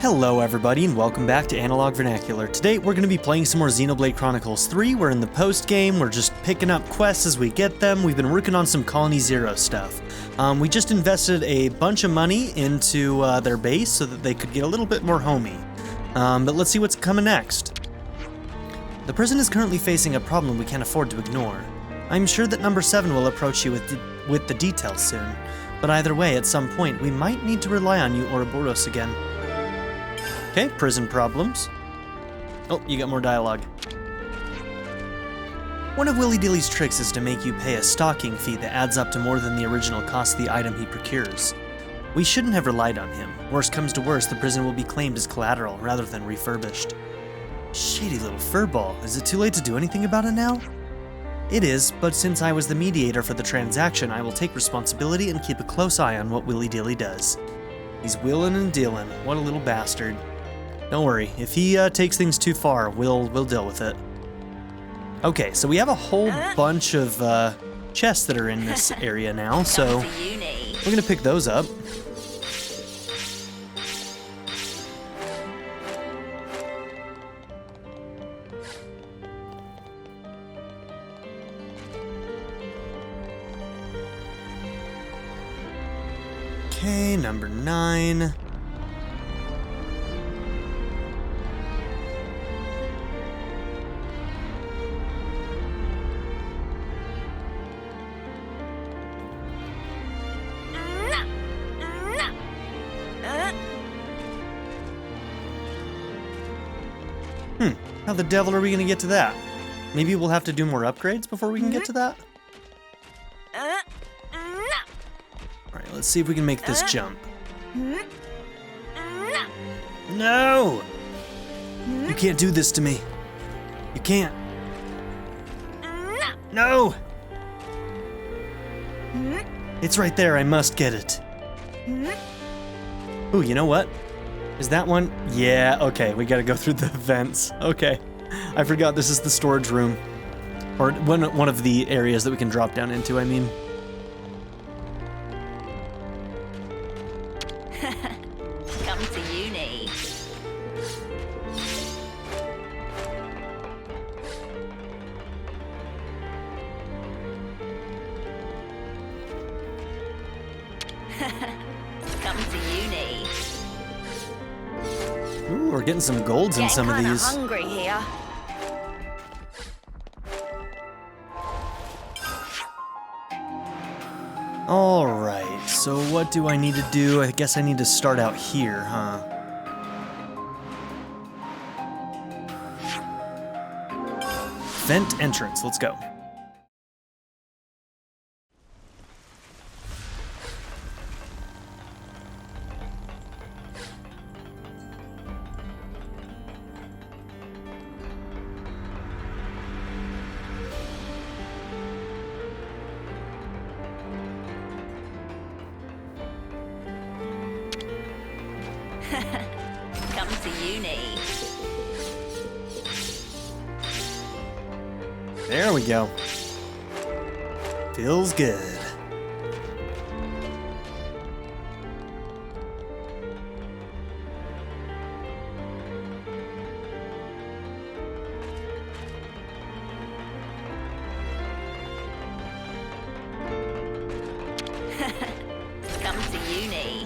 Hello everybody and welcome back to Analog Vernacular. Today we're going to be playing some more Xenoblade Chronicles 3. We're in the post-game, we're just picking up quests as we get them. We've been working on some Colony Zero stuff. We just invested a bunch of money into their base so that they could get a little bit more homey. But let's see what's coming next. The prison is currently facing a problem we can't afford to ignore. I'm sure that number 7 will approach you with the details soon. But either way, at some point, we might need to rely on you Ouroboros again. Okay, prison problems. Oh, you got more dialogue. One of Willy Dilly's tricks is to make you pay a stocking fee that adds up to more than the original cost of the item he procures. We shouldn't have relied on him. Worst comes to worst, the prison will be claimed as collateral rather than refurbished. Shady little furball. Is it too late to do anything about it now? It is, but since I was the mediator for the transaction, I will take responsibility and keep a close eye on what Willy Dilly does. He's wheeling and dealing. What a little bastard. Don't worry, if he takes things too far, we'll deal with it. Okay, so we have a whole bunch of chests that are in this area now, so we're gonna pick those up. Okay, number 9. How the devil are we gonna get to that? Maybe we'll have to do more upgrades before we can get to that? Alright, let's see if we can make this jump. No! You can't do this to me. You can't. No! It's right there, I must get it. Ooh, you know what? Is that one? Yeah, okay, we gotta go through the vents. Okay. I forgot this is the storage room. Or one of the areas that we can drop down into, I mean. Come to Eunie. Come to Eunie. Ooh, we're getting some golds in some of these. Hungry here. Alright, so what do I need to do? I guess I need to start out here, huh? Vent entrance, let's go. Come to Eunie. There we go. Feels good. Come to Eunie.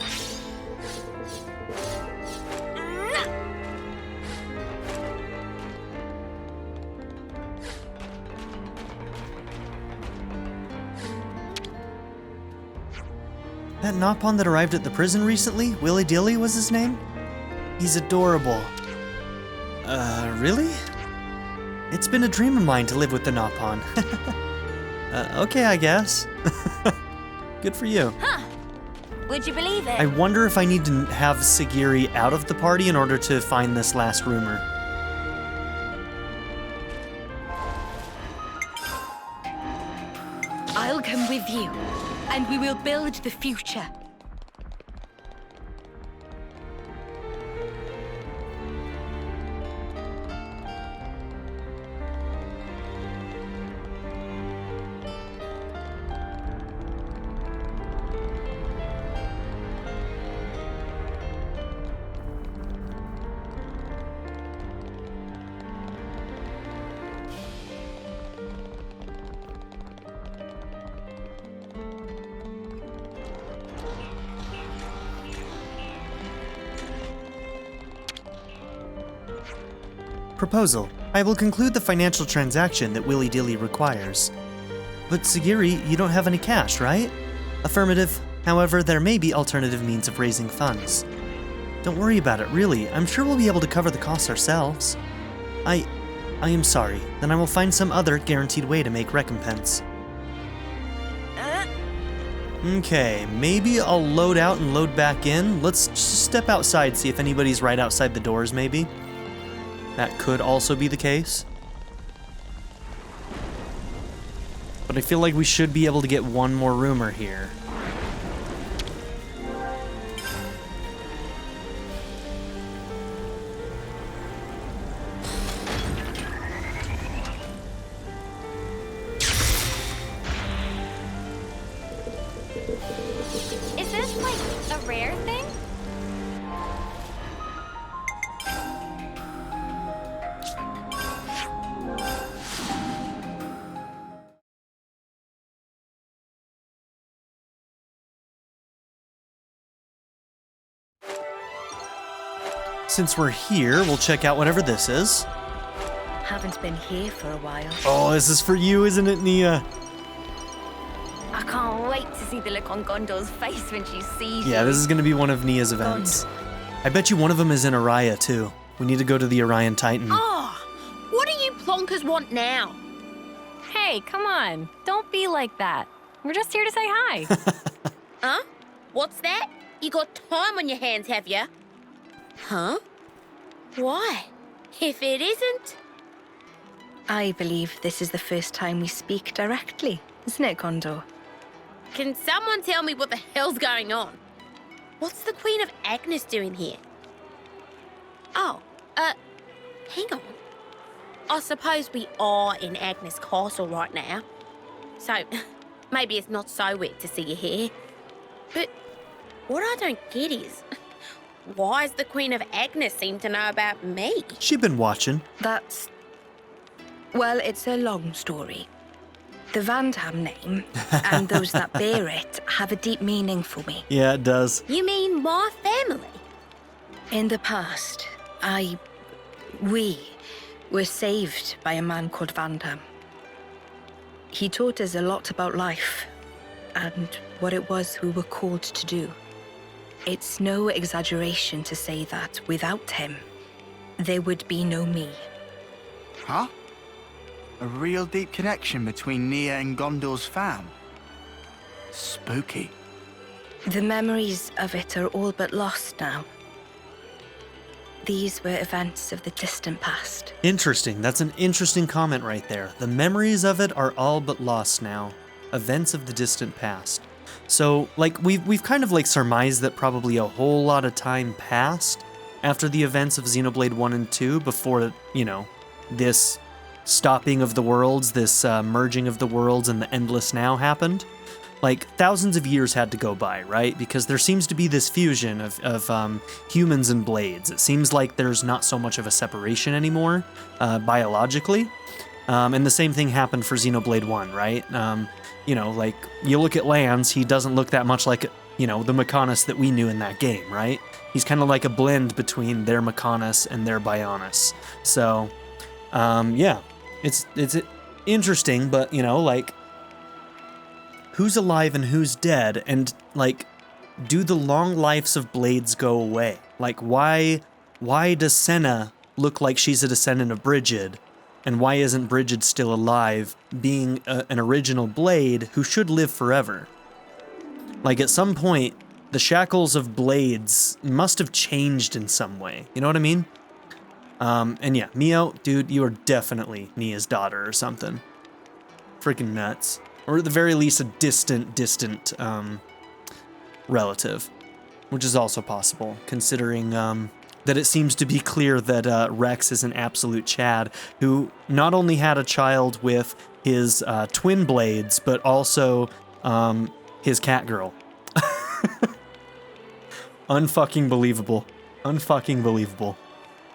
That Nopon that arrived at the prison recently, Willy Dilly was his name? He's adorable. Really? It's been a dream of mine to live with the Nopon. Okay, I guess. Good for you. Huh. Would you believe it? I wonder if I need to have Sagiri out of the party in order to find this last rumor. I'll come with you, and we will build the future. Proposal. I will conclude the financial transaction that Willy Dilly requires. But Sagiri, you don't have any cash, right? Affirmative. However, there may be alternative means of raising funds. Don't worry about it, really. I'm sure we'll be able to cover the costs ourselves. I am sorry. Then I will find some other guaranteed way to make recompense. Okay, maybe I'll load out and load back in. Let's just step outside, see if anybody's right outside the doors, maybe. That could also be the case. But I feel like we should be able to get one more rumor here. Is this like a rare thing? Since we're here, we'll check out whatever this is. Haven't been here for a while. Oh, this is for you, isn't it, Nia? I can't wait to see the look on Gondor's face when she sees you. Yeah, this is going to be one of Nia's events. I bet you one of them is in Araya, too. We need to go to the Orion Titan. Oh, what do you plonkers want now? Hey, come on. Don't be like that. We're just here to say hi. Huh? What's that? You got time on your hands, have you? Huh? Why? If it isn't... I believe this is the first time we speak directly, isn't it, Gondor? Can someone tell me what the hell's going on? What's the Queen of Agnus doing here? Oh, hang on. I suppose we are in Agnus Castle right now. So, maybe it's not so weird to see you here. But what I don't get is, why does the Queen of Agnus seem to know about me? She's been watching. That's... Well, it's a long story. The Vandham name, and those that bear it, have a deep meaning for me. Yeah, it does. You mean my family? In the past, we were saved by a man called Vandham. He taught us a lot about life, and what it was we were called to do. It's no exaggeration to say that without him, there would be no me. Huh? A real deep connection between Nia and Gondor's fam. Spooky. The memories of it are all but lost now. These were events of the distant past. Interesting. That's an interesting comment right there. The memories of it are all but lost now. Events of the distant past. So, like, we've kind of like surmised that probably a whole lot of time passed after the events of Xenoblade 1 and 2 before, you know, this stopping of the worlds, this merging of the worlds and the Endless Now happened. Like, thousands of years had to go by, right? Because there seems to be this fusion of humans and blades. It seems like there's not so much of a separation anymore, biologically. And the same thing happened for Xenoblade 1, right? You know, like, you look at Lanz, he doesn't look that much like, you know, the Mechonis that we knew in that game, right? He's kind of like a blend between their Mechonis and their Bionis. So, yeah, it's interesting, but, you know, like, who's alive and who's dead? And, like, do the long lives of blades go away? Like, why does Sena look like she's a descendant of Brigid? And why isn't Brigid still alive, being an original blade who should live forever? Like, at some point, the shackles of blades must have changed in some way. You know what I mean? And yeah, Mio, dude, you are definitely Nia's daughter or something. Freaking nuts. Or at the very least, a distant relative. Which is also possible, considering that it seems to be clear that Rex is an absolute Chad who not only had a child with his twin blades, but also his cat girl. Unfucking believable. Unfucking believable.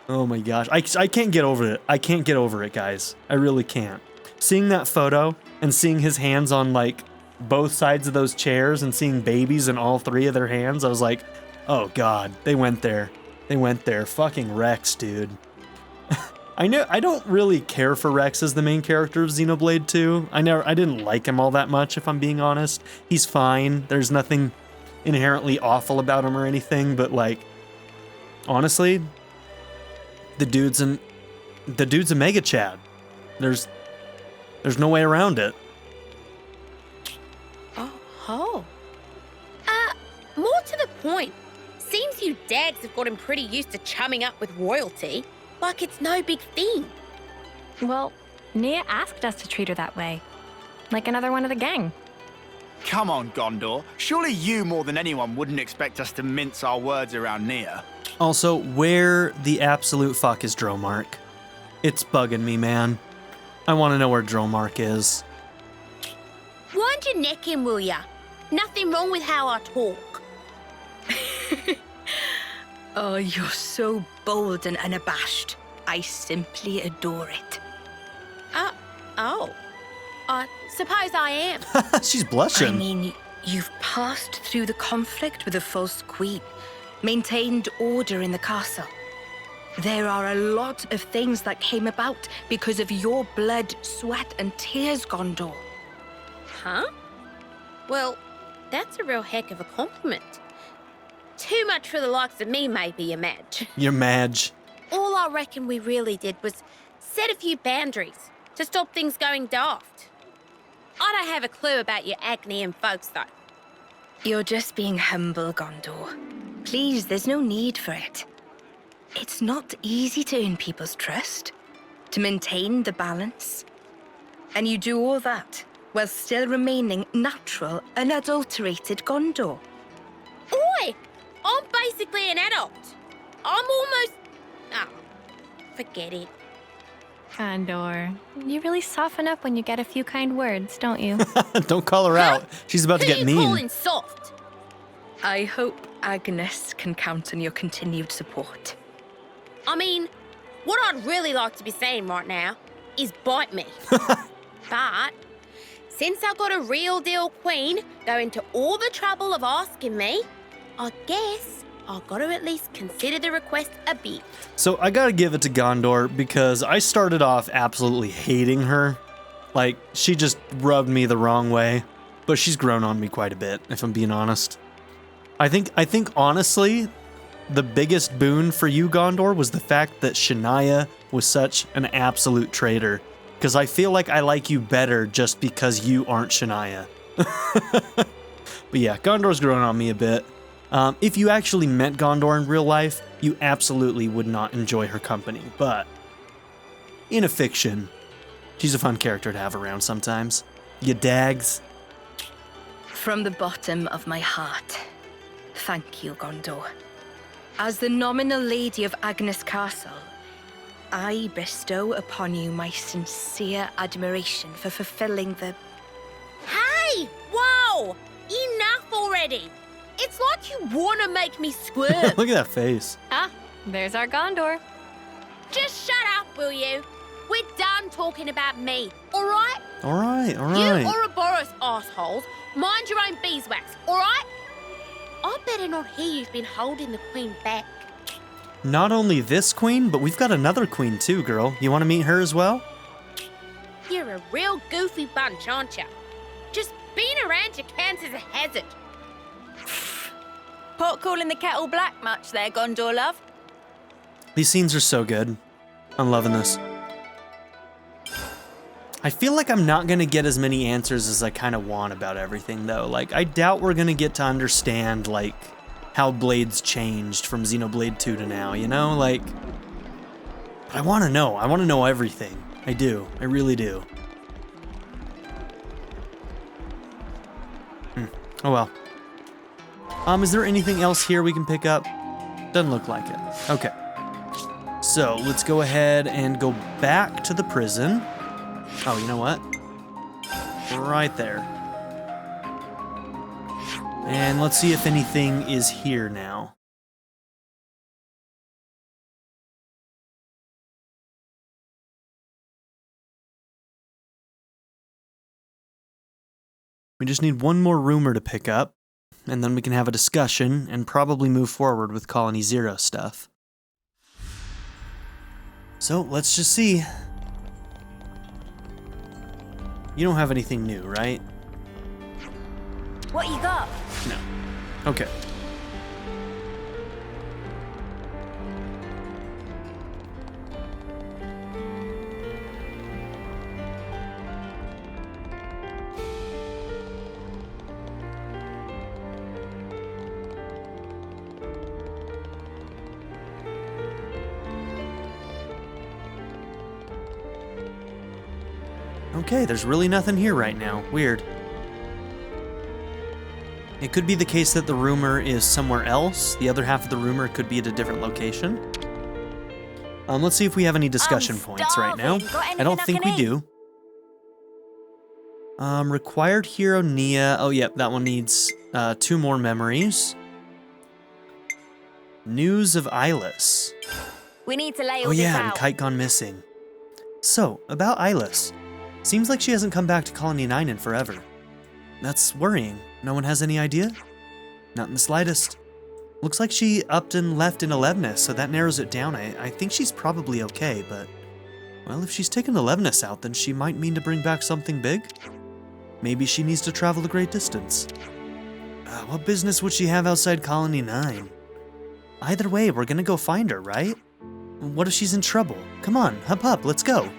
Oh my gosh. I can't get over it. I can't get over it, guys. I really can't. Seeing that photo and seeing his hands on, like, both sides of those chairs and seeing babies in all three of their hands, I was like, oh god, they went there. They went there. Fucking Rex, dude. I don't really care for Rex as the main character of Xenoblade 2. I didn't like him all that much, if I'm being honest. He's fine. There's nothing inherently awful about him or anything, but like, honestly, the dude's a mega Chad. There's no way around it. Oh. More to the point, seems you dags have gotten pretty used to chumming up with royalty, like it's no big thing. Well, Nia asked us to treat her that way. Like another one of the gang. Come on, Gondor. Surely you more than anyone wouldn't expect us to mince our words around Nia. Also, where the absolute fuck is Dromark? It's bugging me, man. I want to know where Dromark is. Wind your neck in, will ya? Nothing wrong with how I talk. Oh, you're so bold and unabashed. I simply adore it. I suppose I am. She's blushing. I mean, you've passed through the conflict with the false queen, maintained order in the castle. There are a lot of things that came about because of your blood, sweat, and tears, Gondor. Huh? Well, that's a real heck of a compliment. Too much for the likes of me, maybe, you Madge. You're Madge. All I reckon we really did was set a few boundaries to stop things going daft. I don't have a clue about your Agnian folks, though. You're just being humble, Gondor. Please, there's no need for it. It's not easy to earn people's trust, to maintain the balance. And you do all that while still remaining natural, unadulterated Gondor. Oi! I'm basically an adult. I'm almost... forget it. Gondor, you really soften up when you get a few kind words, don't you? Don't call her out. She's about to get Who mean. you calling soft? I hope Agnes can count on your continued support. I mean, what I'd really like to be saying right now is bite me. But since I got a real deal queen going to all the trouble of asking me, I guess I've got to at least consider the request a bit. So I gotta give it to Gondor because I started off absolutely hating her. Like, she just rubbed me the wrong way. But she's grown on me quite a bit, if I'm being honest. I think honestly, the biggest boon for you, Gondor, was the fact that Shania was such an absolute traitor. Because I feel like I like you better just because you aren't Shania. But yeah, Gondor's grown on me a bit. If you actually met Gondor in real life, you absolutely would not enjoy her company. But in a fiction, she's a fun character to have around sometimes. You dags. From the bottom of my heart, thank you, Gondor. As the nominal lady of Agnus Castle, I bestow upon you my sincere admiration for fulfilling the... Hey! Whoa! Enough already! It's like you want to make me squirm. Look at that face. There's our Gondor. Just shut up, will you? We're done talking about me, all right? All right. You Ouroboros assholes, mind your own beeswax, all right? I better not hear you've been holding the queen back. Not only this queen, but we've got another queen too, girl. You want to meet her as well? You're a real goofy bunch, aren't you? Just being around you counts as a hazard. Pot calling the kettle black much there, Gondor love? These scenes are so good. I'm loving this. I feel like I'm not going to get as many answers as I kind of want about everything, though. Like, I doubt we're going to get to understand, like, how Blades changed from Xenoblade 2 to now, you know? Like, but I want to know. I want to know everything. I do. I really do. Oh, well. Is there anything else here we can pick up? Doesn't look like it. Okay. So, let's go ahead and go back to the prison. Oh, you know what? Right there. And let's see if anything is here now. We just need one more rumor to pick up, and then we can have a discussion and probably move forward with Colony Zero stuff. So, let's just see. You don't have anything new, right? What you got? No. Okay. Okay, there's really nothing here right now. Weird. It could be the case that the rumor is somewhere else. The other half of the rumor could be at a different location. Let's see if we have any discussion points right now. I don't think we do. Required hero Nia. Oh, yep, that one needs 2 more memories. News of Eyeless. We need to lay all Oh this yeah, and out. Kite gone missing. So, about Eyeless. Seems like she hasn't come back to Colony 9 in forever. That's worrying. No one has any idea? Not in the slightest. Looks like she upped and left in Alevnus, so that narrows it down. I think she's probably okay, but... Well, if she's taken Alevnus out, then she might mean to bring back something big? Maybe she needs to travel a great distance. What business would she have outside Colony 9? Either way, we're gonna go find her, right? What if she's in trouble? Come on, hop up, let's go.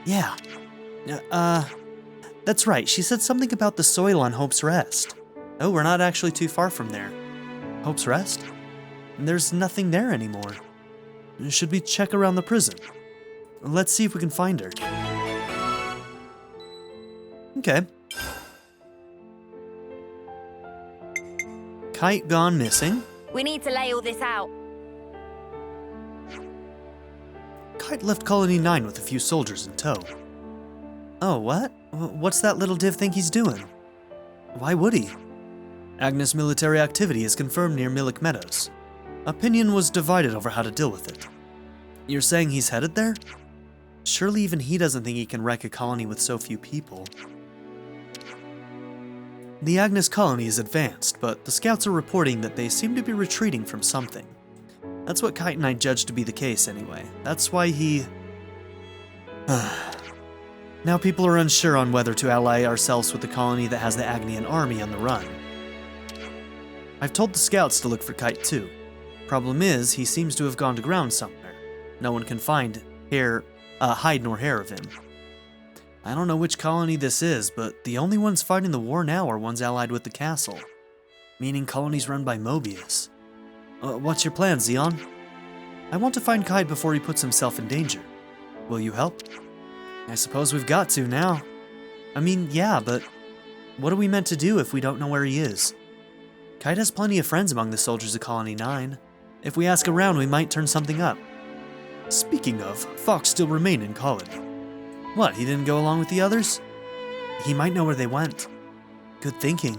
Yeah. That's right, she said something about the soil on Hope's Rest. Oh, we're not actually too far from there. Hope's Rest? There's nothing there anymore. Should we check around the prison? Let's see if we can find her. Okay. Kite gone missing. We need to lay all this out. Kite left Colony 9 with a few soldiers in tow. Oh, what? What's that little div think he's doing? Why would he? Agnus military activity is confirmed near Millick Meadows. Opinion was divided over how to deal with it. You're saying he's headed there? Surely even he doesn't think he can wreck a colony with so few people. The Agnus colony is advanced, but the scouts are reporting that they seem to be retreating from something. That's what Kite and I judged to be the case anyway. That's why he... Now people are unsure on whether to ally ourselves with the colony that has the Agnian army on the run. I've told the scouts to look for Kite too. Problem is, he seems to have gone to ground somewhere. No one can find hide nor hair of him. I don't know which colony this is, but the only ones fighting the war now are ones allied with the castle. Meaning colonies run by Mobius. What's your plan, Xeon? I want to find Kite before he puts himself in danger. Will you help? I suppose we've got to now. I mean, yeah, but what are we meant to do if we don't know where he is? Kite has plenty of friends among the soldiers of Colony 9. If we ask around, we might turn something up. Speaking of, Fox still remain in Colony. What, he didn't go along with the others? He might know where they went. Good thinking.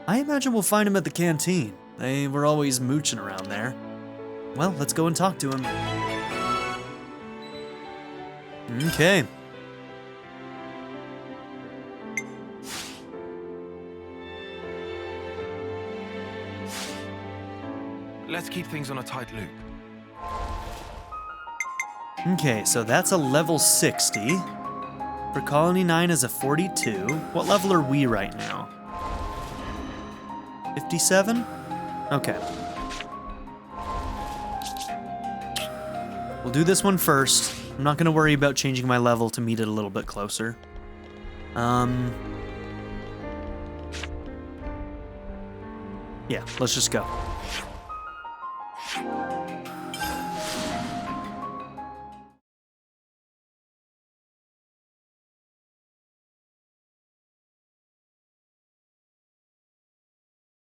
I imagine we'll find him at the canteen. They were always mooching around there. Well, let's go and talk to him. Okay. Let's keep things on a tight loop. Okay, so that's a level 60. For Colony 9 is a 42. What level are we right now? 57? Okay. We'll do this one first. I'm not going to worry about changing my level to meet it a little bit closer. Yeah, let's just go.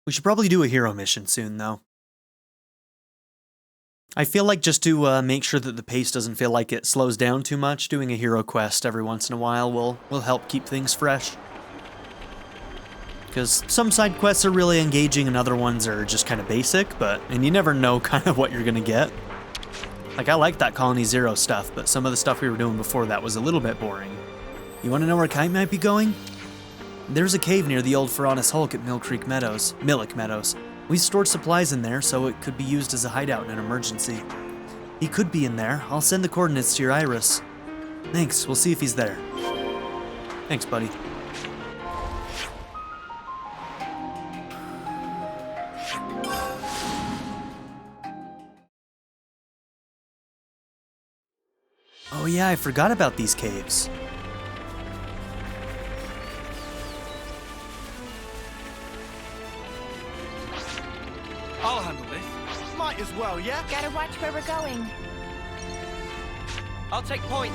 We should probably do a hero mission soon, though. I feel like just to make sure that the pace doesn't feel like it slows down too much, doing a hero quest every once in a while will help keep things fresh. Because some side quests are really engaging and other ones are just kind of basic, and you never know kind of what you're going to get. Like, I like that Colony Zero stuff, but some of the stuff we were doing before that was a little bit boring. You want to know where Kite might be going? There's a cave near the old Ferranus Hulk at Millick Meadows. We stored supplies in there, so it could be used as a hideout in an emergency. He could be in there. I'll send the coordinates to your iris. Thanks, we'll see if he's there. Thanks, buddy. Oh yeah, I forgot about these caves. I'll handle this. Might as well, yeah? Gotta watch where we're going. I'll take point.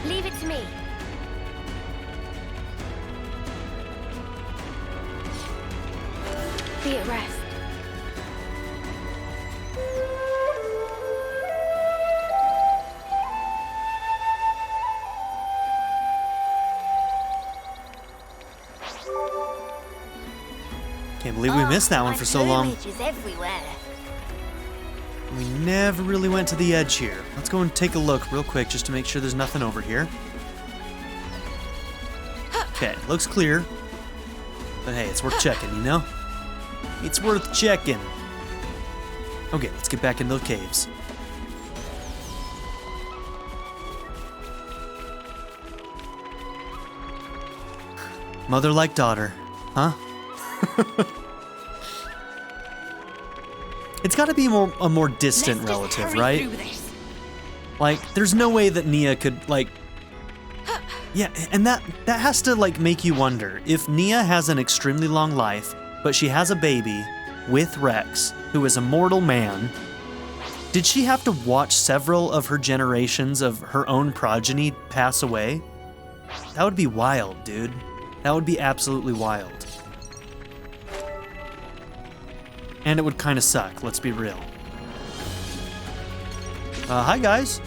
Leave it to me. Be at rest. Can't believe we missed that one for so long. Is everywhere. We never really went to the edge here. Let's go and take a look real quick just to make sure there's nothing over here. Okay, looks clear. But hey, it's worth checking, you know? It's worth checking. Okay, let's get back in those caves. Mother like daughter, huh? It's gotta be a more distant relative, right? Like, there's no way that Nia could, like... Yeah, and that has to, like, make you wonder. If Nia has an extremely long life, but she has a baby with Rex, who is a mortal man, did she have to watch several of her generations of her own progeny pass away? That would be wild, dude. That would be absolutely wild. And it would kind of suck, let's be real. Hi guys.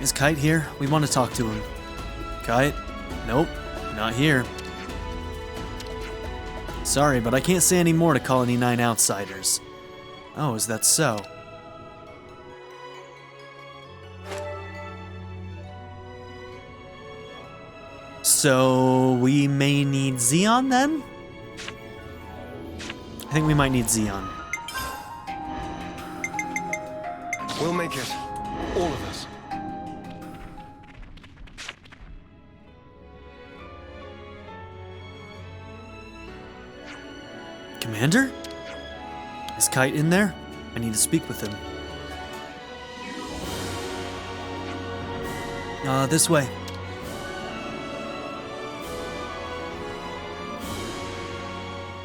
Is Kite here? We want to talk to him. Kite? Nope, not here. Sorry, but I can't say any more to Colony 9 outsiders. Oh, is that so? So, we may need Xeon then? I think we might need Xeon. We'll make it. All of us. Commander? Is Kite in there? I need to speak with him. This way.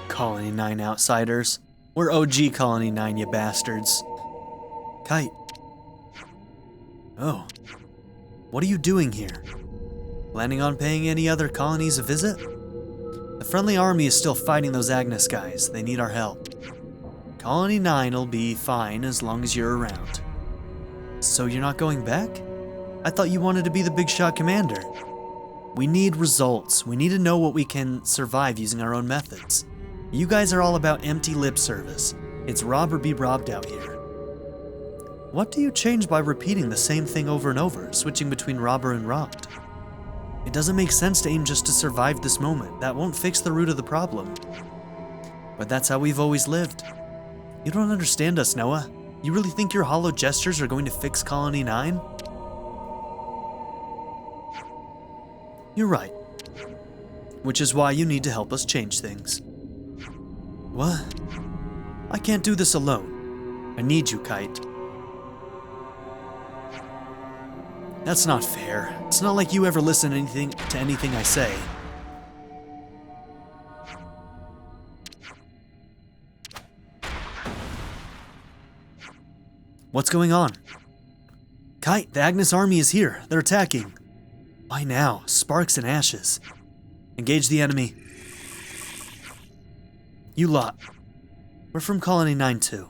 Colony 9 outsiders. We're OG Colony 9, you bastards. Kite. Oh. What are you doing here? Planning on paying any other colonies a visit? The friendly army is still fighting those Agnus guys. They need our help. Colony 9 will be fine as long as you're around. So you're not going back? I thought you wanted to be the big shot commander. We need results. We need to know what we can survive using our own methods. You guys are all about empty lip service. It's rob or be robbed out here. What do you change by repeating the same thing over and over, switching between robber and robbed? It doesn't make sense to aim just to survive this moment. That won't fix the root of the problem. But that's how we've always lived. You don't understand us, Noah. You really think your hollow gestures are going to fix Colony 9? You're right. Which is why you need to help us change things. What? I can't do this alone. I need you, Kite. That's not fair. It's not like you ever listen to anything I say. What's going on? Kite, the Agnus army is here. They're attacking. Why now? Sparks and ashes. Engage the enemy. You lot. We're from Colony 9 too.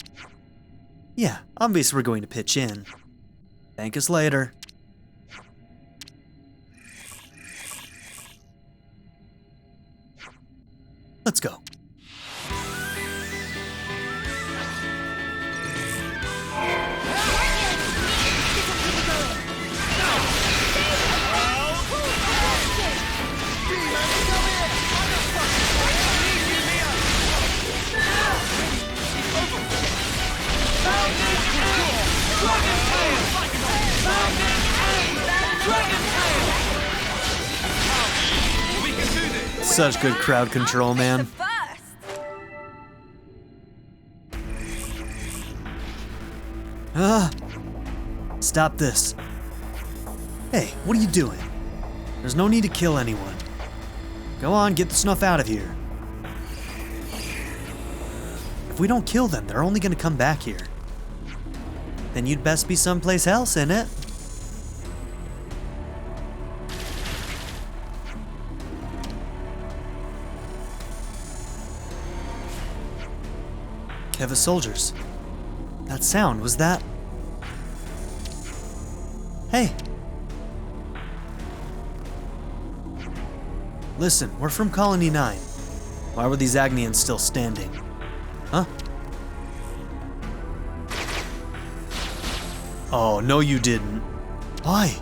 Yeah, obviously we're going to pitch in. Thank us later. Let's go. Such good crowd control, man. Stop this. Hey, what are you doing? There's no need to kill anyone. Go on, get the snuff out of here. If we don't kill them, they're only gonna come back here. Then you'd best be someplace else, innit? Keves soldiers. That sound, was that? Hey. Listen, we're from Colony 9. Why were these Agnians still standing? Huh? Oh, no you didn't. Why?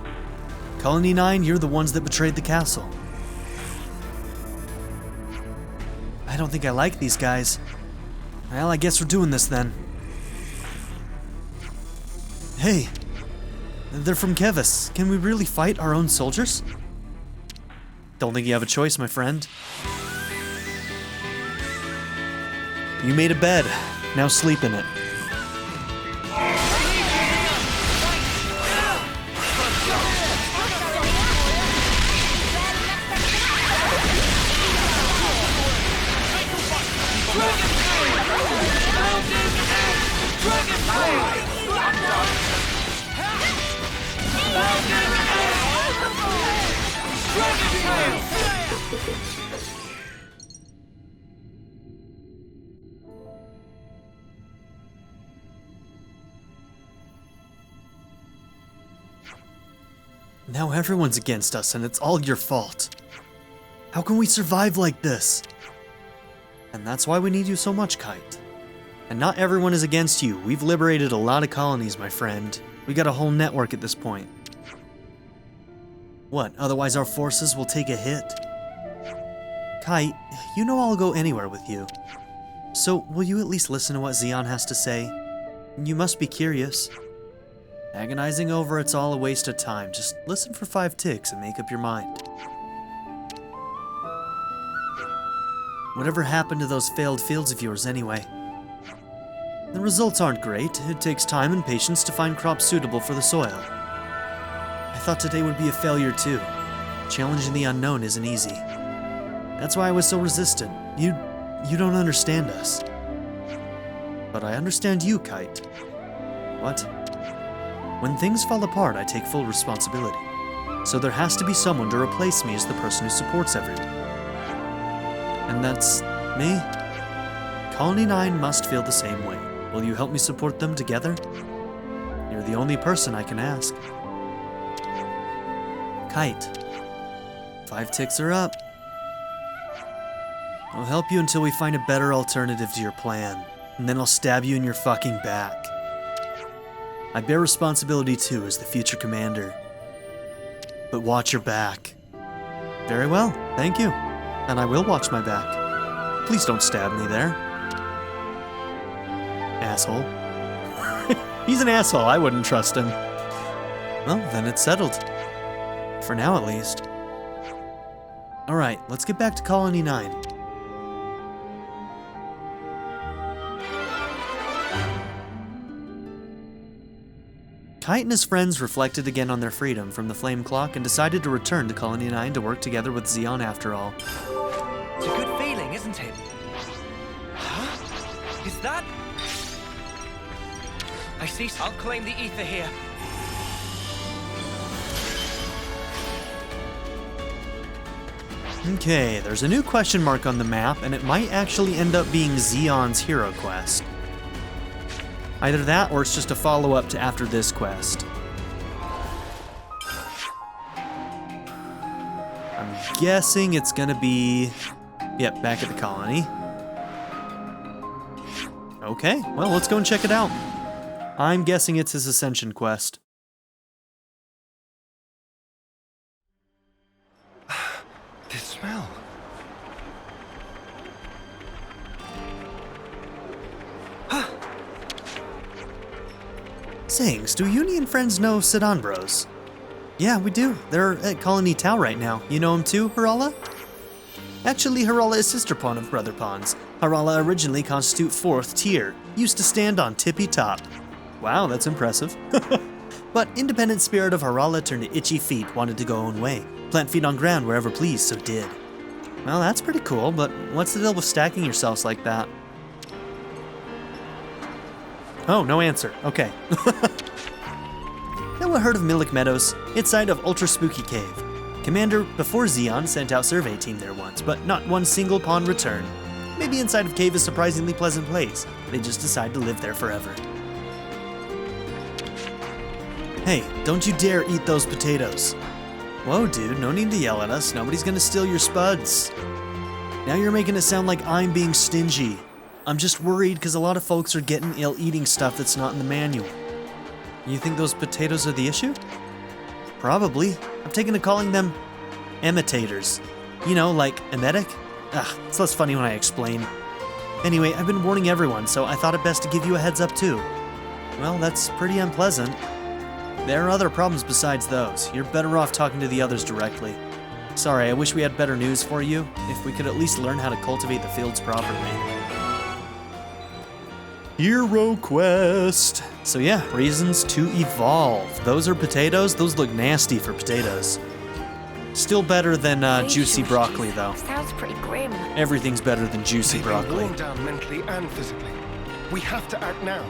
Colony 9, you're the ones that betrayed the castle. I don't think I like these guys. Well, I guess we're doing this then. Hey, they're from Keves. Can we really fight our own soldiers? Don't think you have a choice, my friend. You made a bed. Now sleep in it. Now everyone's against us and it's all your fault. How can we survive like this? And that's why we need you so much, Kite. And not everyone is against you. We've liberated a lot of colonies, my friend. We got a whole network at this point. What, otherwise our forces will take a hit? Kite, you know I'll go anywhere with you. So, will you at least listen to what Xeon has to say? You must be curious. Agonizing over it's all a waste of time. Just listen for 5 ticks and make up your mind. Whatever happened to those failed fields of yours anyway? The results aren't great. It takes time and patience to find crops suitable for the soil. I thought today would be a failure too. Challenging the unknown isn't easy. That's why I was so resistant. You don't understand us. But I understand you, Kite. What? When things fall apart, I take full responsibility. So there has to be someone to replace me as the person who supports everyone. And that's me? Colony 9 must feel the same way. Will you help me support them together? You're the only person I can ask. Kite. 5 ticks are up. I'll help you until we find a better alternative to your plan, and then I'll stab you in your fucking back. I bear responsibility too as the future commander. But watch your back. Very well, thank you. And I will watch my back. Please don't stab me there. Asshole. He's an asshole, I wouldn't trust him. Well, then it's settled. For now, at least. Alright, let's get back to Colony 9. Kite and his friends reflected again on their freedom from the flame clock and decided to return to Colony 9 to work together with Xeon after all. It's a good feeling, isn't it? Huh? Is that... I see. I'll claim the ether here. Okay, there's a new question mark on the map, and it might actually end up being Xeon's hero quest. Either that, or it's just a follow-up to after this quest. I'm guessing it's gonna be... Yep, back at the colony. Okay, well, let's go and check it out. I'm guessing it's his Ascension quest. This smell. Sayings, do Eunie and friends know Sedan Bros? Yeah, we do. They're at Colony Tau right now. You know him too, Harala? Actually, Harala is sister pawn of brother pawns. Harala originally constitute 4th tier, used to stand on tippy top. Wow, that's impressive. But independent spirit of Harala turned to itchy feet, wanted to go own way. Plant feet on ground wherever pleased, so did. Well, that's pretty cool, but what's the deal with stacking yourselves like that? Oh, no answer. Okay. Noah heard of Milik Meadows, its site of Ultra Spooky Cave. Commander before Xeon sent out survey team there once, but not one single pawn returned. Maybe inside of cave is a surprisingly pleasant place. They just decide to live there forever. Hey, don't you dare eat those potatoes. Whoa, dude, no need to yell at us. Nobody's gonna steal your spuds. Now you're making it sound like I'm being stingy. I'm just worried because a lot of folks are getting ill eating stuff that's not in the manual. You think those potatoes are the issue? Probably. I've taken to calling them imitators. You know, like Emetic? It's less funny when I explain. Anyway, I've been warning everyone, so I thought it best to give you a heads up too. Well, that's pretty unpleasant. There are other problems besides those. You're better off talking to the others directly. Sorry, I wish we had better news for you. If we could at least learn how to cultivate the fields properly. Hero quest. So yeah, reasons to evolve. Those are potatoes. Those look nasty for potatoes. Still better than juicy broccoli, though. Sounds pretty grim. Everything's better than juicy They've broccoli. been worn down mentally and physically. We have to act now.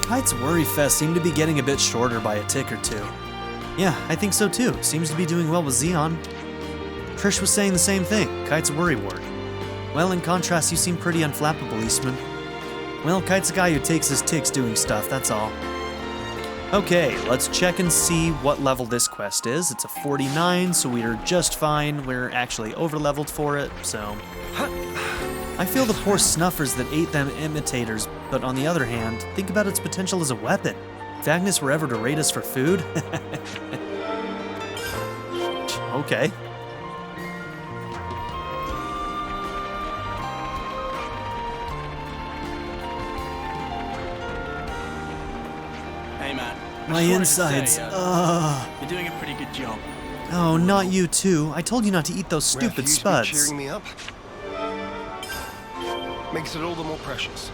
Kite's worry fest seemed to be getting a bit shorter by a tick or two. Yeah, I think so too. Seems to be doing well with Xeon. Trish was saying the same thing. Kite's worry ward. Well, in contrast, you seem pretty unflappable, Eastman. Well, Kite's a guy who takes his ticks doing stuff, that's all. Okay, let's check and see what level this quest is. It's a 49, so we're just fine. We're actually over-leveled for it, so... I feel the poor snuffers that ate them imitators, but on the other hand, think about its potential as a weapon. If Agnus were ever to raid us for food... Okay. Hey man. My insides. You're doing a pretty good job. Oh, not you too. I told you not to eat those stupid Refuge be spuds. cheering me up. Makes it all the more precious.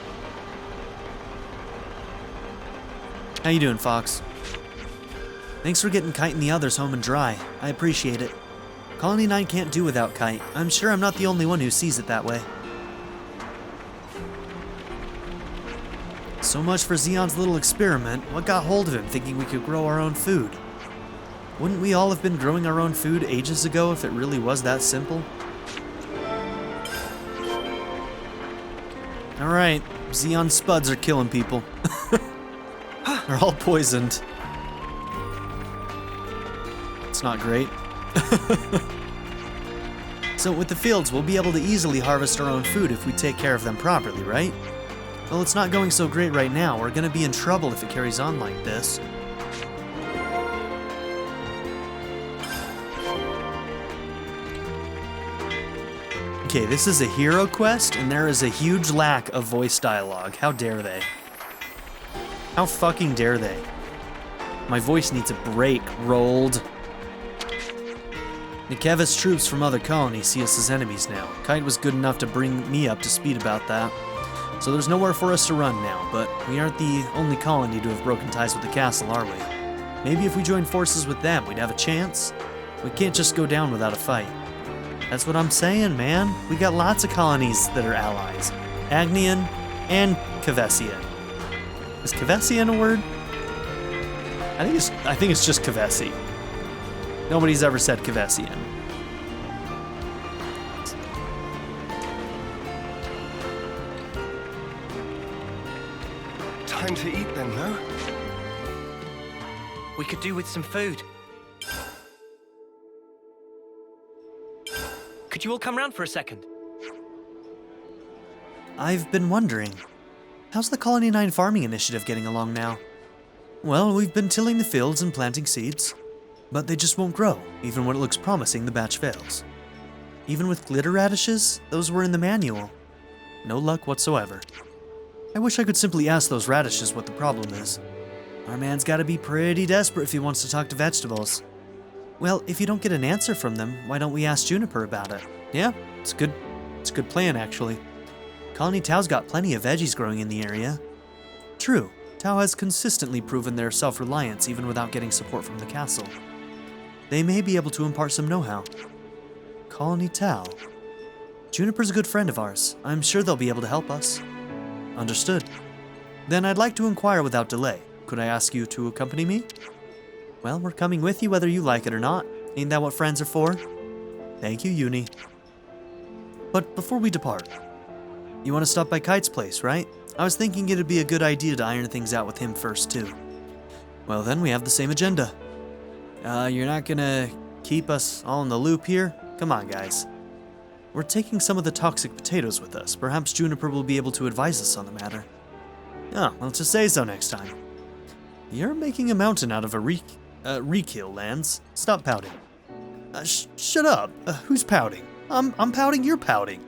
How you doing, Fox? Thanks for getting Kite and the others home and dry. I appreciate it. Colony 9 can't do without Kite. I'm sure I'm not the only one who sees it that way. So much for Xeon's little experiment. What got hold of him thinking we could grow our own food? Wouldn't we all have been growing our own food ages ago if it really was that simple? Alright, Xeon spuds are killing people. They're all poisoned. It's not great. So with the fields, we'll be able to easily harvest our own food if we take care of them properly, right? Well, it's not going so great right now. We're gonna be in trouble if it carries on like this. Okay, this is a hero quest, and there is a huge lack of voice dialogue. How dare they? How fucking dare they? My voice needs a break, rolled. The Keves troops from other colonies see us as enemies now. Kite was good enough to bring me up to speed about that. So there's nowhere for us to run now, but we aren't the only colony to have broken ties with the castle, are we? Maybe if we joined forces with them, we'd have a chance? We can't just go down without a fight. That's what I'm saying, man. We got lots of colonies that are allies. Agnian and Kevesian. Is Kevesian a word? I think it's just Kevesi. Nobody's ever said Kevesian. Time to eat then, no? We could do with some food. Could you all come round for a second? I've been wondering, how's the Colony 9 farming initiative getting along now? Well, we've been tilling the fields and planting seeds, but they just won't grow. Even when it looks promising, the batch fails. Even with glitter radishes, those were in the manual. No luck whatsoever. I wish I could simply ask those radishes what the problem is. Our man's gotta be pretty desperate if he wants to talk to vegetables. Well, if you don't get an answer from them, why don't we ask Juniper about it? Yeah, it's a good plan, actually. Colony Tau's got plenty of veggies growing in the area. True, Tau has consistently proven their self-reliance even without getting support from the castle. They may be able to impart some know-how. Colony Tau. Juniper's a good friend of ours. I'm sure they'll be able to help us. Understood. Then I'd like to inquire without delay. Could I ask you to accompany me? Well, we're coming with you whether you like it or not. Ain't that what friends are for? Thank you, Eunie. But before we depart, you want to stop by Kite's place, right? I was thinking it'd be a good idea to iron things out with him first, too. Well, then we have the same agenda. You're not gonna keep us all in the loop here? Come on, guys. We're taking some of the toxic potatoes with us. Perhaps Juniper will be able to advise us on the matter. Oh, well, just say so next time. You're making a mountain out of a re-kill, Lanz. Stop pouting. Shut up. Who's pouting? I'm pouting, you're pouting.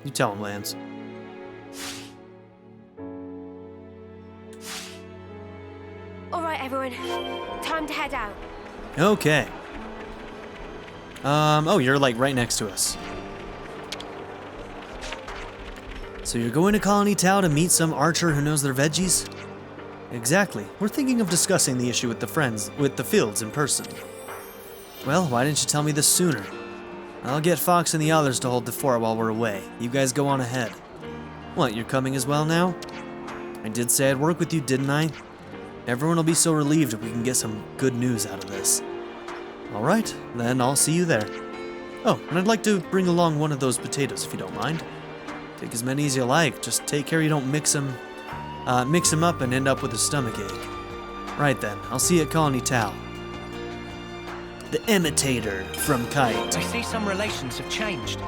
You tell him, Lanz. All right, everyone. Time to head out. Okay. Oh, you're like right next to us. So you're going to Colony Tau to meet some archer who knows their veggies? Exactly. We're thinking of discussing the issue with the fields in person. Well, why didn't you tell me this sooner? I'll get Fox and the others to hold the fort while we're away. You guys go on ahead. What, you're coming as well now? I did say I'd work with you, didn't I? Everyone will be so relieved if we can get some good news out of this. Alright, then I'll see you there. Oh, and I'd like to bring along one of those potatoes if you don't mind. Take as many as you like, just take care you don't mix them up and end up with a stomachache. Right then, I'll see you at Colony Tau. The imitator from Kite. I see some relations have changed.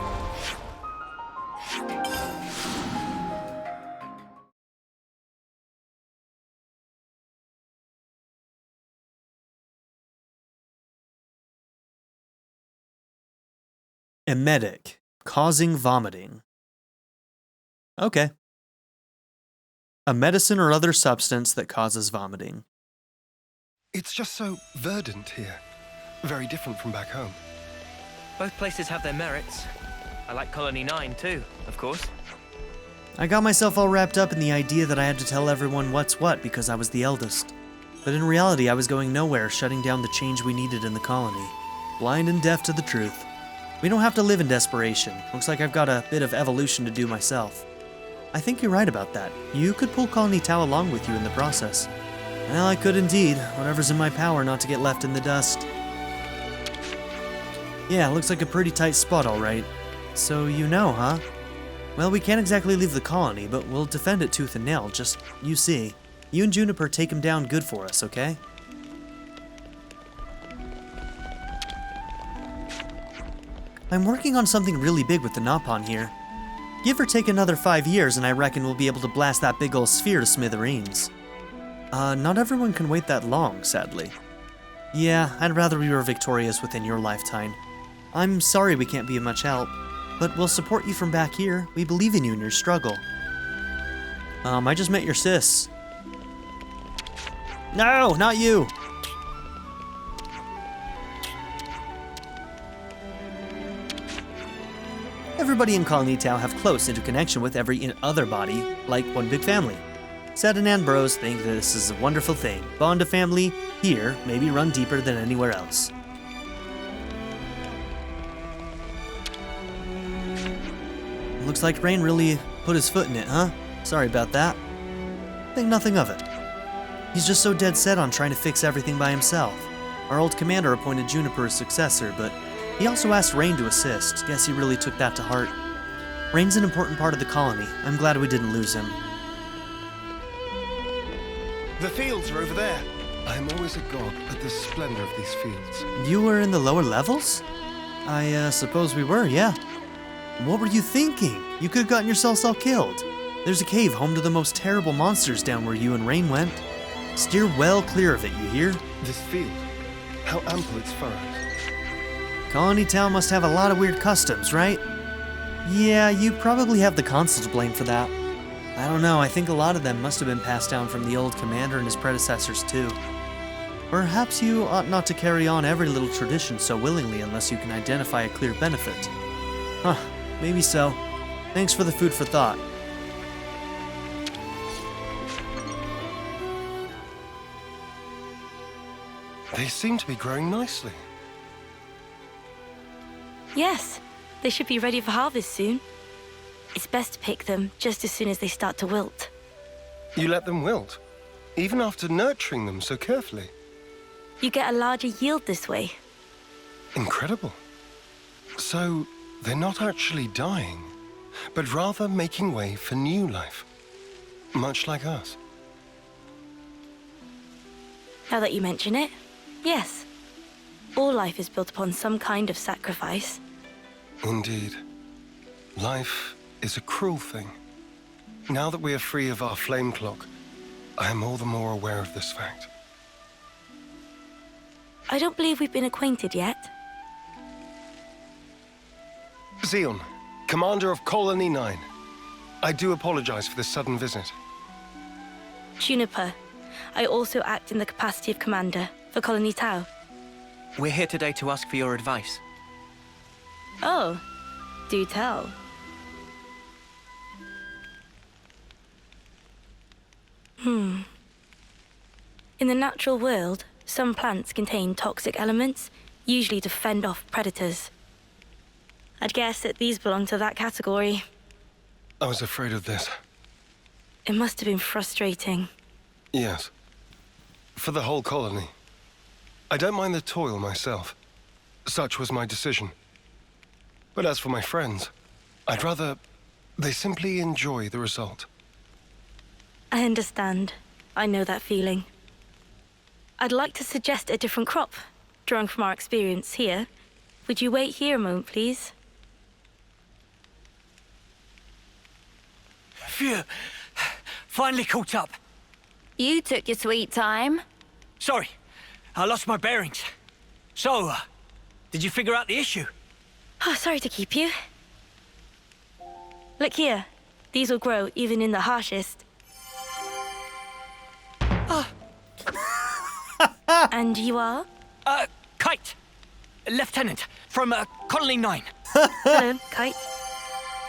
Emetic, causing vomiting. Okay. A medicine or other substance that causes vomiting. It's just so verdant here. Very different from back home. Both places have their merits. I like Colony 9 too, of course. I got myself all wrapped up in the idea that I had to tell everyone what's what because I was the eldest. But in reality, I was going nowhere, shutting down the change we needed in the colony. Blind and deaf to the truth. We don't have to live in desperation. Looks like I've got a bit of evolution to do myself. I think you're right about that. You could pull Colony Tau along with you in the process. Well, I could indeed. Whatever's in my power not to get left in the dust. Yeah, looks like a pretty tight spot, all right. So you know, huh? Well, we can't exactly leave the colony, but we'll defend it tooth and nail, just you see. You and Juniper take him down good for us, okay? I'm working on something really big with the Napon here. Give or take another 5 years and I reckon we'll be able to blast that big ol' sphere to smithereens. Not everyone can wait that long, sadly. Yeah, I'd rather we were victorious within your lifetime. I'm sorry we can't be of much help, but we'll support you from back here. We believe in you and your struggle. I just met your sis. No, not you! Everybody in Colony Tau have close interconnection with every other body, like one big family. Sed and Bros think that this is a wonderful thing. Bond of family, here, maybe run deeper than anywhere else. Looks like Rain really put his foot in it, huh? Sorry about that. Think nothing of it. He's just so dead set on trying to fix everything by himself. Our old commander appointed Juniper as successor, but he also asked Rain to assist. Guess he really took that to heart. Rain's an important part of the colony. I'm glad we didn't lose him. The fields are over there. I am always agog at the splendor of these fields. You were in the lower levels? I suppose we were, yeah. What were you thinking? You could have gotten yourselves all killed. There's a cave home to the most terrible monsters down where you and Rain went. Steer well clear of it, you hear? This field, how ample its furrows. Colony Tau must have a lot of weird customs, right? Yeah, you probably have the consul to blame for that. I don't know, I think a lot of them must have been passed down from the old commander and his predecessors too. Perhaps you ought not to carry on every little tradition so willingly unless you can identify a clear benefit. Huh, maybe so. Thanks for the food for thought. They seem to be growing nicely. Yes, they should be ready for harvest soon. It's best to pick them just as soon as they start to wilt. You let them wilt, even after nurturing them so carefully. You get a larger yield this way. Incredible. So, they're not actually dying, but rather making way for new life. Much like us. Now that you mention it, yes. All life is built upon some kind of sacrifice. Indeed. Life is a cruel thing. Now that we are free of our flame clock, I am all the more aware of this fact. I don't believe we've been acquainted yet. Xeon, commander of Colony 9. I do apologize for this sudden visit. Juniper, I also act in the capacity of commander for Colony Tau. We're here today to ask for your advice. Oh, do tell. In the natural world, some plants contain toxic elements, usually to fend off predators. I'd guess that these belong to that category. I was afraid of this. It must have been frustrating. Yes. For the whole colony. I don't mind the toil myself. Such was my decision. But as for my friends, I'd rather they simply enjoy the result. I understand. I know that feeling. I'd like to suggest a different crop, drawing from our experience here. Would you wait here a moment, please? Phew. Finally caught up. You took your sweet time. Sorry, I lost my bearings. So, did you figure out the issue? Oh, sorry to keep you. Look here. These will grow even in the harshest. And you are? Kite. Lieutenant from Colony 9. Hello, Kite.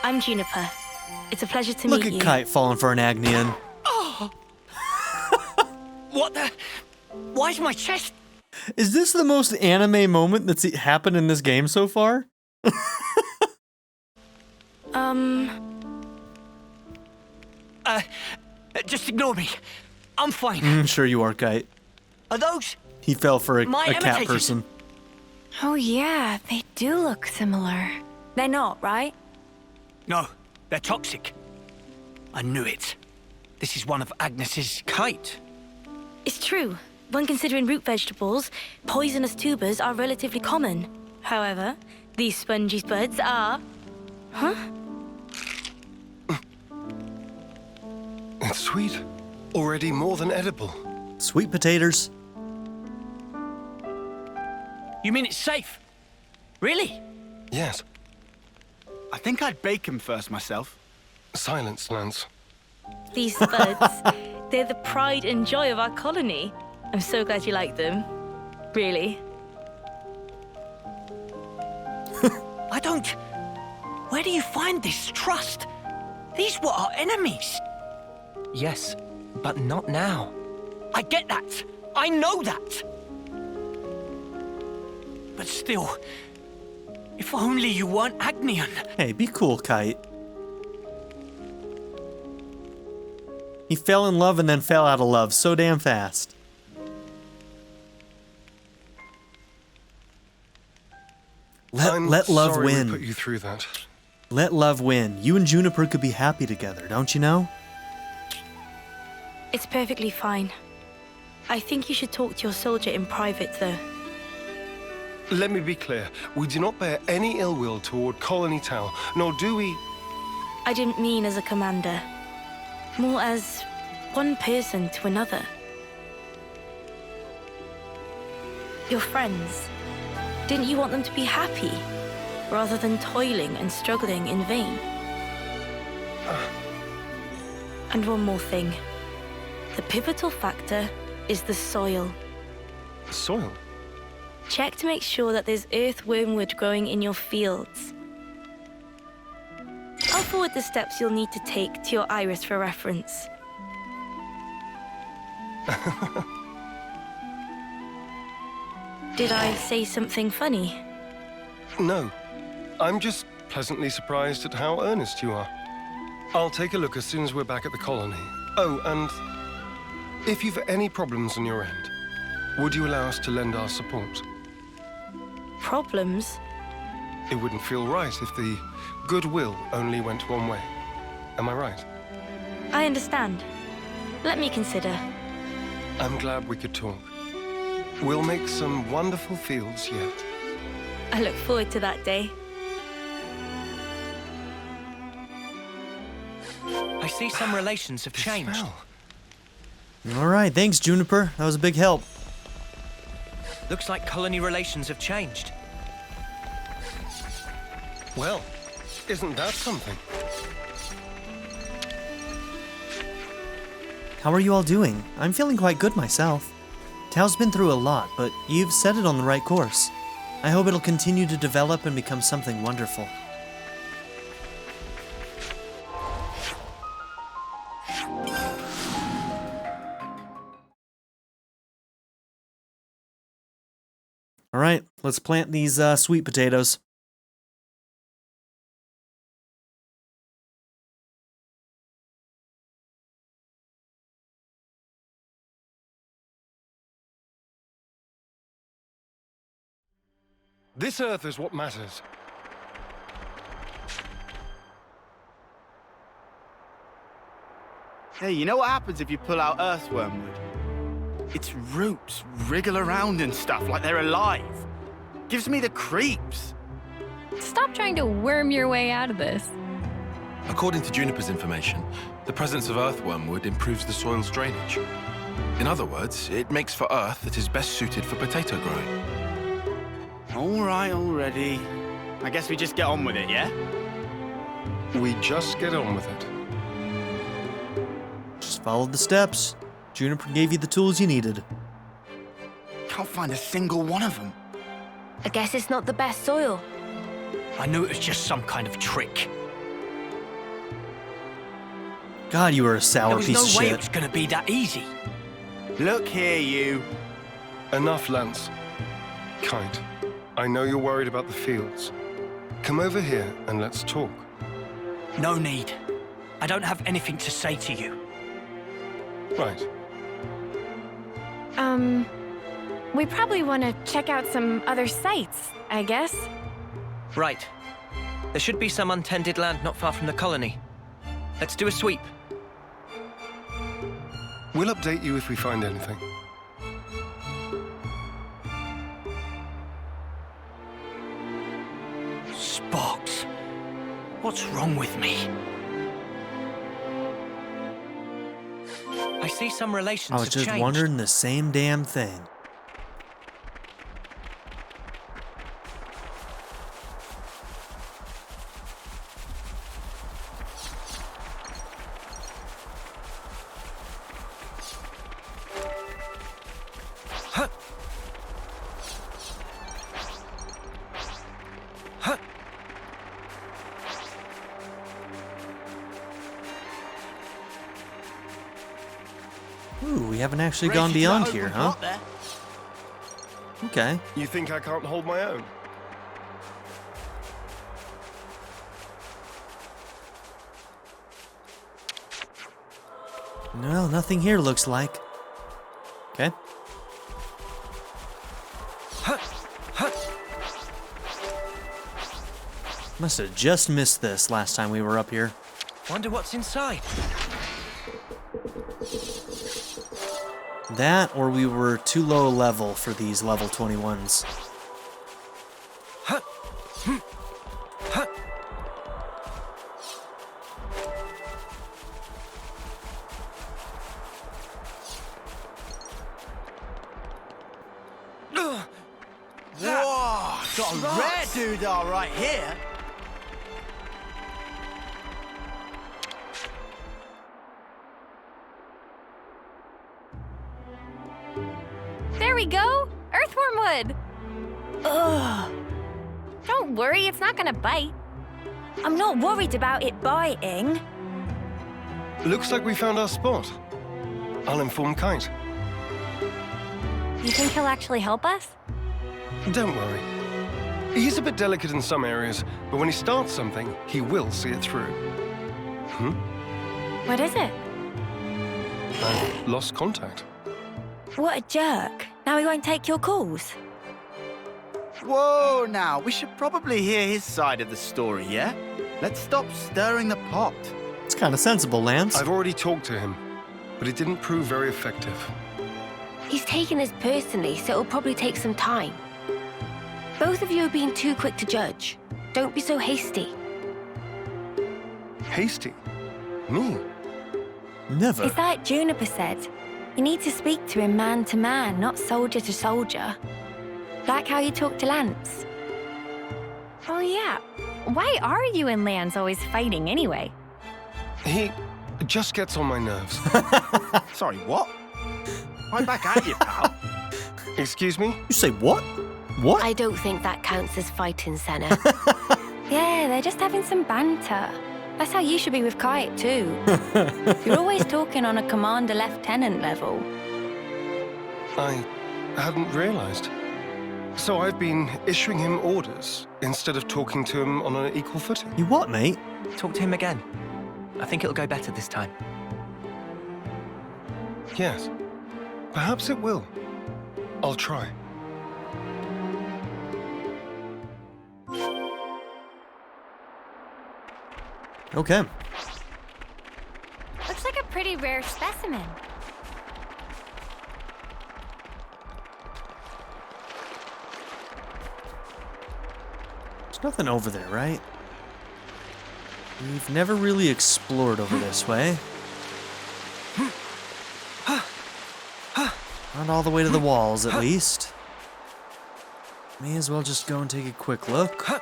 I'm Juniper. It's a pleasure to Look meet at you. Kite falling for an Agnian. What the? Why's my chest? Is this the most anime moment that's happened in this game so far? Just ignore me. I'm fine. Sure you are, Kite. Are those? He fell for a My cat imitators. person. Oh yeah, they do look similar. They're not, right? No, they're toxic. I knew it. This is one of Agnes's. Kite? It's true. When considering root vegetables, poisonous tubers are relatively common. However, these spongy spuds are... Huh? It's sweet. Already more than edible. Sweet potatoes. You mean it's safe? Really? Yes. I think I'd bake them first myself. Silence, Lance. These spuds, they're the pride and joy of our colony. I'm so glad you like them. Really. I don't... Where do you find this trust? These were our enemies. Yes, but not now. I get that. I know that. But still, if only you weren't Agnian. Hey, be cool, Kite. He fell in love and then fell out of love so damn fast. Let love sorry win. we put you through that. Let love win. You and Juniper could be happy together, don't you know? It's perfectly fine. I think you should talk to your soldier in private, though. Let me be clear. We do not bear any ill will toward Colony Tau, nor do we... I didn't mean as a commander. More as one person to another. Your friends. Didn't you want them to be happy, rather than toiling and struggling in vain? And one more thing. The pivotal factor is the soil. soil? Check to make sure that there's earth wormwood growing in your fields. I'll forward the steps you'll need to take to your iris for reference. Did I say something funny? No. I'm just pleasantly surprised at how earnest you are. I'll take a look as soon as we're back at the colony. Oh, and if you've any problems on your end, would you allow us to lend our support? Problems? It wouldn't feel right if the goodwill only went one way. Am I right? I understand. Let me consider. I'm glad we could talk. We'll make some wonderful fields yet. I look forward to that day. I see some relations have changed. Smell. All right, thanks, Juniper. That was a big help. Looks like colony relations have changed. Well, isn't that something? How are you all doing? I'm feeling quite good myself. Tao's been through a lot, but you've set it on the right course. I hope it'll continue to develop and become something wonderful. All right, let's plant these sweet potatoes. This earth is what matters. Hey, you know what happens if you pull out earth wormwood? Its roots wriggle around and stuff like they're alive. Gives me the creeps. Stop trying to worm your way out of this. According to Juniper's information, the presence of earthwormwood improves the soil's drainage. In other words, it makes for earth that is best suited for potato growing. All right already. I guess we just get on with it, yeah? We just get on with it. Just follow the steps. Juniper gave you the tools you needed. Can't find a single one of them. I guess it's not the best soil. I knew it was just some kind of trick. God, you were a sour There was piece no of way shit. it was going to be that easy. Look here, you. Enough, Lanz. Kite, I know you're worried about the fields. Come over here and let's talk. No need. I don't have anything to say to you. Right. We probably want to check out some other sites, I guess. Right. There should be some untended land not far from the colony. Let's do a sweep. We'll update you if we find anything. Sparks. What's wrong with me? I see some relations I was have just changed. wondering the same damn thing. Ooh, we haven't actually gone beyond here, huh? Okay. You think I can't hold my own? Well, nothing here looks like. Okay. Must have just missed this last time we were up here. Wonder what's inside. That, or we were too low level for these level 21s. Whoa! Got a rare doodah right here. There we go! Earthworm wood! Ugh. Don't worry, it's not gonna bite. I'm not worried about it biting. Looks like we found our spot. I'll inform Kite. You think he'll actually help us? Don't worry. He's a bit delicate in some areas, but when he starts something, he will see it through. What is it? I've lost contact. What a jerk. Now he won't take your calls. Whoa, now, we should probably hear his side of the story, yeah? Let's stop stirring the pot. It's kind of sensible, Lanz. I've already talked to him, but it didn't prove very effective. He's taken this personally, so it'll probably take some time. Both of you are being too quick to judge. Don't be so hasty. Hasty? Me? Never. It's like Juniper said. You need to speak to him man to man, not soldier to soldier. Like how you talk to Lanz. Oh yeah. Why are you and Lanz always fighting anyway? He just gets on my nerves. Sorry, what? Right back at you, pal. Excuse me? You say what? What? I don't think that counts as fighting, Sena. Yeah, they're just having some banter. That's how you should be with Kite, too. You're always talking on a commander-lieutenant level. I hadn't realized. So I've been issuing him orders instead of talking to him on an equal footing. You what, mate? Talk to him again. I think it'll go better this time. Yes. Perhaps it will. I'll try. Okay. Looks like a pretty rare specimen. There's nothing over there, right? We've never really explored over this way. Not all the way to the walls, at least. May as well just go and take a quick look.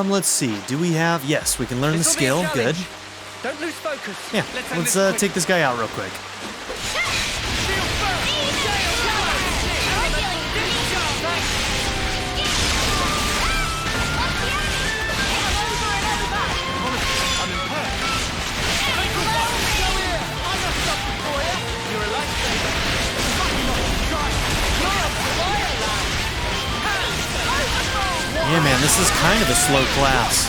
Let's see. Do we have... Yes, we can learn the skill. Good. Don't lose focus. Yeah, let's take this guy out real quick. Yeah, man, this is kind of a slow class.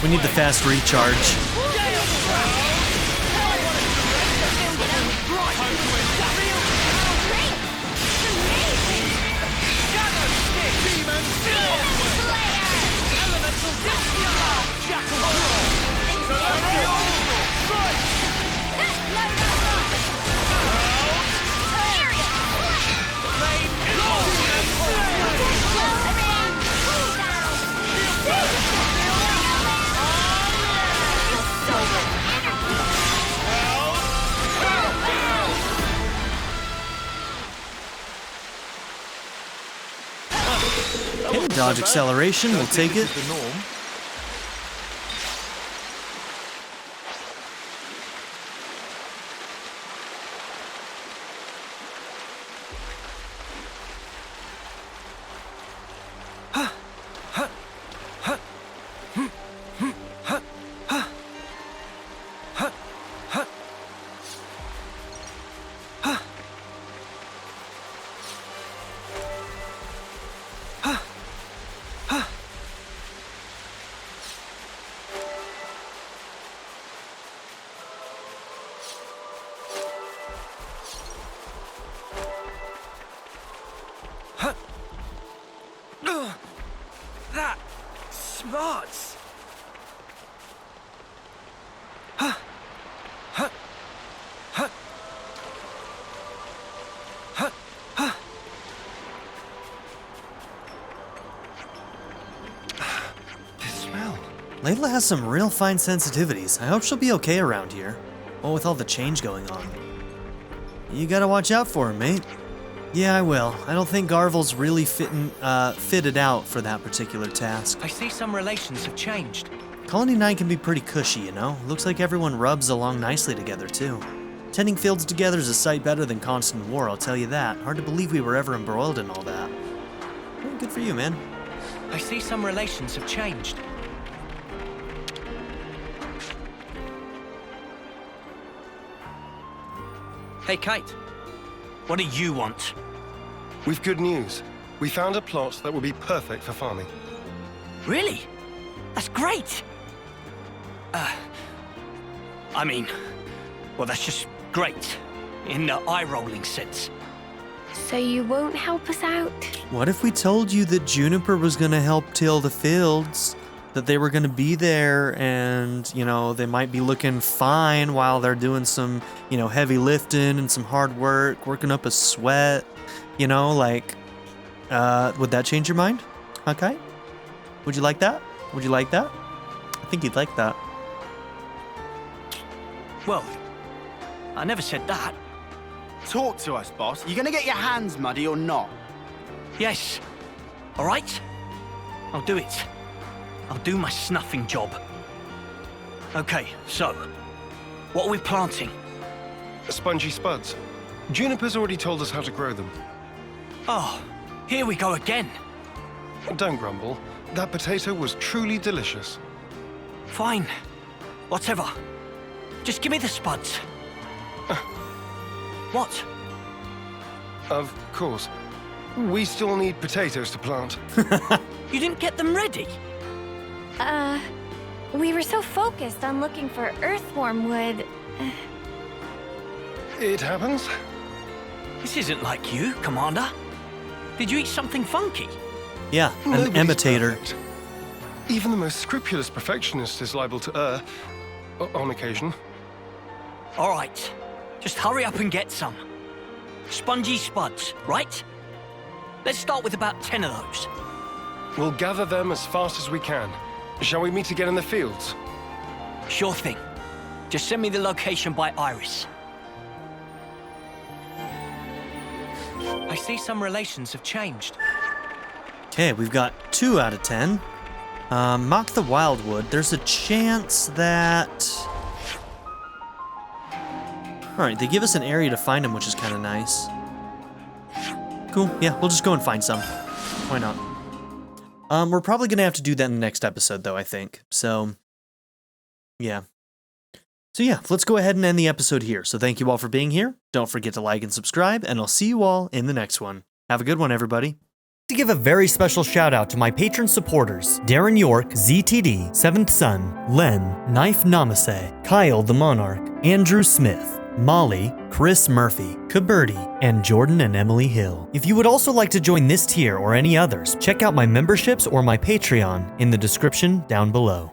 We need the fast recharge. Okay, dodge acceleration, we'll take it. That smarts. This smell. Layla has some real fine sensitivities. I hope she'll be okay around here. Well, with all the change going on. You gotta watch out for him, mate. Yeah, I will. I don't think Garvel's really fitted out for that particular task. I see some relations have changed. Colony 9 can be pretty cushy, you know? Looks like everyone rubs along nicely together, too. Tending fields together is a sight better than constant war, I'll tell you that. Hard to believe we were ever embroiled in all that. Well, good for you, man. I see some relations have changed. Hey, Kite. What do you want? We've good news. We found a plot that will be perfect for farming. Really? That's great! I mean, well, that's just great. In the eye-rolling sense. So you won't help us out? What if we told you that Juniper was gonna help till the fields? That they were gonna be there and, you know, they might be looking fine while they're doing some, you know, heavy lifting and some hard work, working up a sweat, you know, like, would that change your mind? Okay? Would you like that? Would you like that? I think you'd like that. Well, I never said that. Talk to us, boss. You gonna get your hands muddy or not? Yes. All right? I'll do it. I'll do my snuffing job. Okay, so, what are we planting? Spongy spuds. Juniper's already told us how to grow them. Oh, here we go again. Don't grumble. That potato was truly delicious. Fine. Whatever. Just give me the spuds. What? Of course. We still need potatoes to plant. You didn't get them ready? We were so focused on looking for earthworm wood. It happens. This isn't like you, Commander. Did you eat something funky? Yeah, an Nobody's imitator. perfect. Even the most scrupulous perfectionist is liable to err. On occasion. All right. Just hurry up and get some. Spongy spuds, right? Let's start with about 10 of those. We'll gather them as fast as we can. Shall we meet again in the fields? Sure thing. Just send me the location by iris. I see some relations have changed. Okay, we've got 2 out of 10. Mock the Wildwood. There's a chance that... Alright, they give us an area to find them, which is kind of nice. Cool, yeah, we'll just go and find some. Why not? We're probably going to have to do that in the next episode, though, I think. So, yeah. So yeah, let's go ahead and end the episode here. So thank you all for being here. Don't forget to like and subscribe, and I'll see you all in the next one. Have a good one, everybody. To give a very special shout out to my patron supporters, Darren York, ZTD, 7th Son, Len, Knife Namaste, Kyle the Monarch, Andrew Smith, Molly, Chris Murphy, Kaberti, and Jordan and Emily Hill. If you would also like to join this tier or any others, check out my memberships or my Patreon in the description down below.